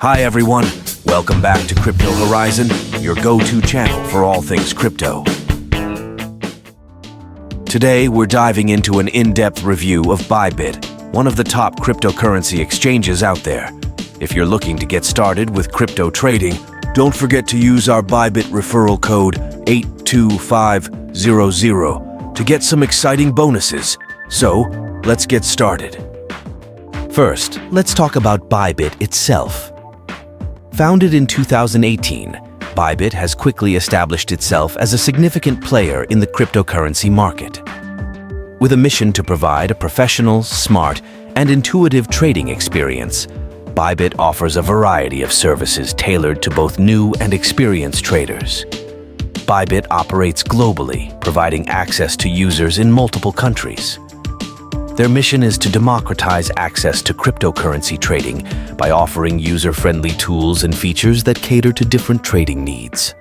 Hi everyone, welcome back to Crypto Horizon, your go-to channel for all things crypto. Today we're diving into an in-depth review of Bybit, one of the top cryptocurrency exchanges out there. If you're looking to get started with crypto trading, don't forget to use our Bybit referral code 82500 to get some exciting bonuses. So, let's get started. First, let's talk about Bybit itself. Founded in 2018, Bybit has quickly established itself as a significant player in the cryptocurrency market. With a mission to provide a professional, smart, and intuitive trading experience, Bybit offers a variety of services tailored to both new and experienced traders. Bybit operates globally, providing access to users in multiple countries. Their mission is to democratize access to cryptocurrency trading by offering user-friendly tools and features that cater to different trading needs.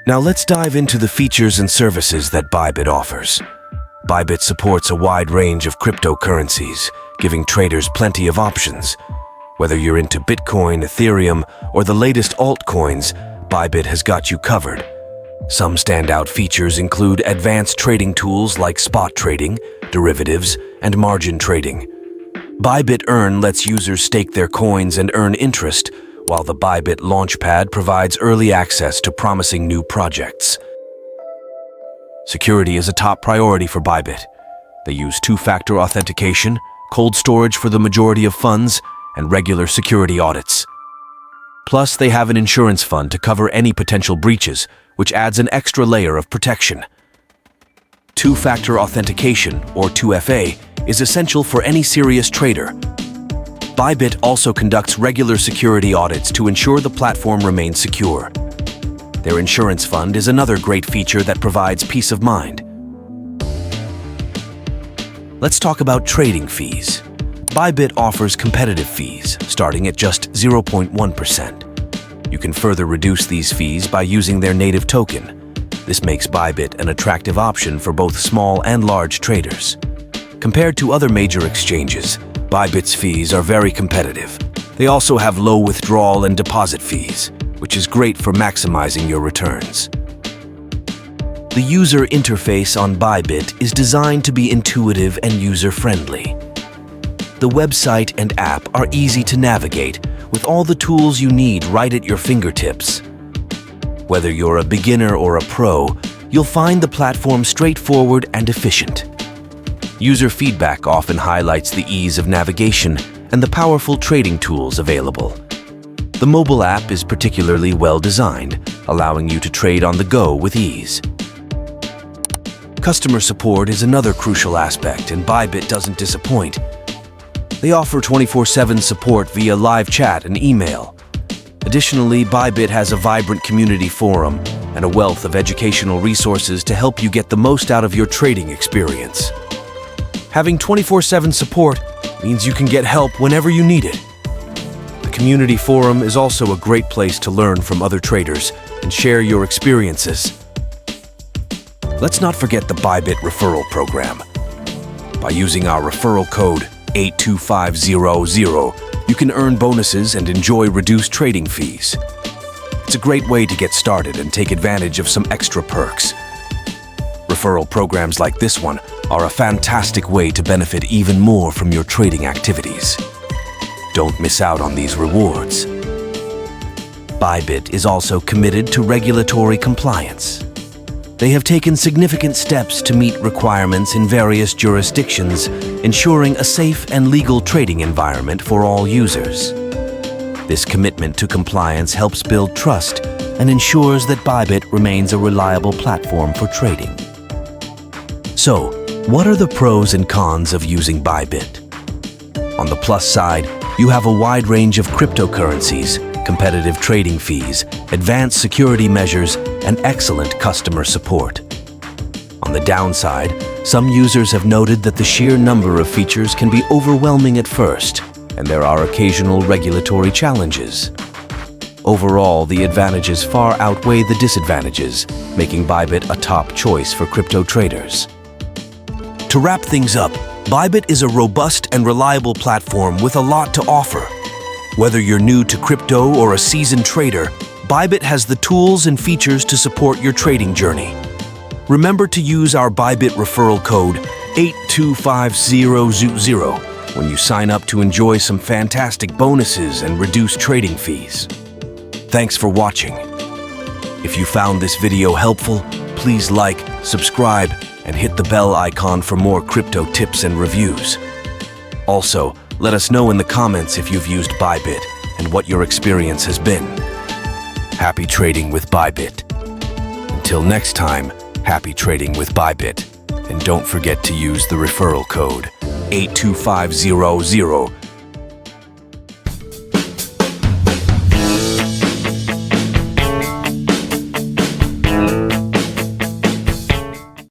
Now let's dive into the features and services that Bybit offers. Bybit supports a wide range of cryptocurrencies, giving traders plenty of options. Whether you're into Bitcoin, Ethereum, or the latest altcoins, Bybit has got you covered. Some standout features include advanced trading tools like spot trading, derivatives, and margin trading. Bybit Earn lets users stake their coins and earn interest, while the Bybit Launchpad provides early access to promising new projects. Security is a top priority for Bybit. They use two-factor authentication, cold storage for the majority of funds, and regular security audits. Plus, they have an insurance fund to cover any potential breaches, which adds an extra layer of protection. Two-factor authentication, or 2FA, is essential for any serious trader. Bybit also conducts regular security audits to ensure the platform remains secure. Their insurance fund is another great feature that provides peace of mind. Let's talk about trading fees. Bybit offers competitive fees, starting at just 0.1%. You can further reduce these fees by using their native token. This makes Bybit an attractive option for both small and large traders. Compared to other major exchanges, Bybit's fees are very competitive. They also have low withdrawal and deposit fees, which is great for maximizing your returns. The user interface on Bybit is designed to be intuitive and user-friendly. The website and app are easy to navigate, with all the tools you need right at your fingertips. Whether you're a beginner or a pro, you'll find the platform straightforward and efficient. User feedback often highlights the ease of navigation and the powerful trading tools available. The mobile app is particularly well designed, allowing you to trade on the go with ease. Customer support is another crucial aspect, and Bybit doesn't disappoint. They offer 24/7 support via live chat and email. Additionally, Bybit has a vibrant community forum and a wealth of educational resources to help you get the most out of your trading experience. Having 24/7 support means you can get help whenever you need it. The community forum is also a great place to learn from other traders and share your experiences. Let's not forget the Bybit referral program. By using our referral code 82500, you can earn bonuses and enjoy reduced trading fees. It's a great way to get started and take advantage of some extra perks. Referral programs like this one are a fantastic way to benefit even more from your trading activities. Don't miss out on these rewards. Bybit is also committed to regulatory compliance. They have taken significant steps to meet requirements in various jurisdictions, ensuring a safe and legal trading environment for all users. This commitment to compliance helps build trust and ensures that Bybit remains a reliable platform for trading. So, what are the pros and cons of using Bybit? On the plus side, you have a wide range of cryptocurrencies, competitive trading fees, advanced security measures, and excellent customer support. On the downside, some users have noted that the sheer number of features can be overwhelming at first, and there are occasional regulatory challenges. Overall, the advantages far outweigh the disadvantages, making Bybit a top choice for crypto traders. To wrap things up, Bybit is a robust and reliable platform with a lot to offer. Whether you're new to crypto or a seasoned trader, Bybit has the tools and features to support your trading journey. Remember to use our Bybit referral code 825000 when you sign up to enjoy some fantastic bonuses and reduced trading fees. Thanks for watching. If you found this video helpful, please like, subscribe, and hit the bell icon for more crypto tips and reviews. Also, let us know in the comments if you've used Bybit and what your experience has been. Happy trading with Bybit. Until next time, happy trading with Bybit. And don't forget to use the referral code 82500